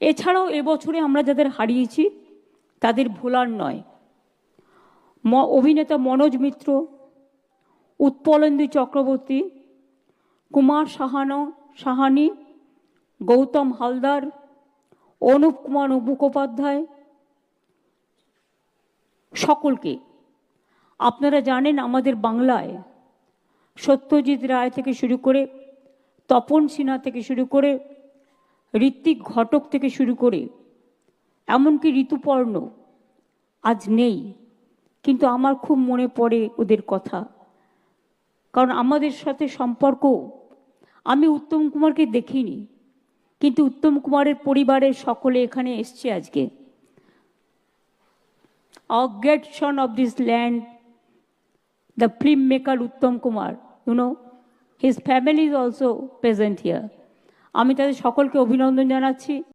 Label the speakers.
Speaker 1: এছাড়াও এবছরে আমরা যাদের হারিয়েছি তাদের ভোলার নয়। অভিনেতা মনোজ মিত্র, উৎপলেন্দু চক্রবর্তী, কুমার সাহানি, গৌতম হালদার, অনুপ কুমার মুখোপাধ্যায়, সকলকে। আপনারা জানেন আমাদের বাংলায় সত্যজিৎ রায় থেকে শুরু করে, তপন সিনহা থেকে শুরু করে, ঋত্বিক ঘটক থেকে শুরু করে, এমনকি ঋতুপর্ণ আজ নেই, কিন্তু আমার খুব মনে পড়ে ওদের কথা। কারণ আমাদের সাথে সম্পর্ক, আমি উত্তম কুমারকে দেখিনি, কিন্তু উত্তম কুমারের পরিবারের সকলে এখানে এসছে আজকে। A great son of this land, the filmmaker Uttam Kumar, his family is also present here. আমি তাদের সকলকে অভিনন্দন জানাচ্ছি।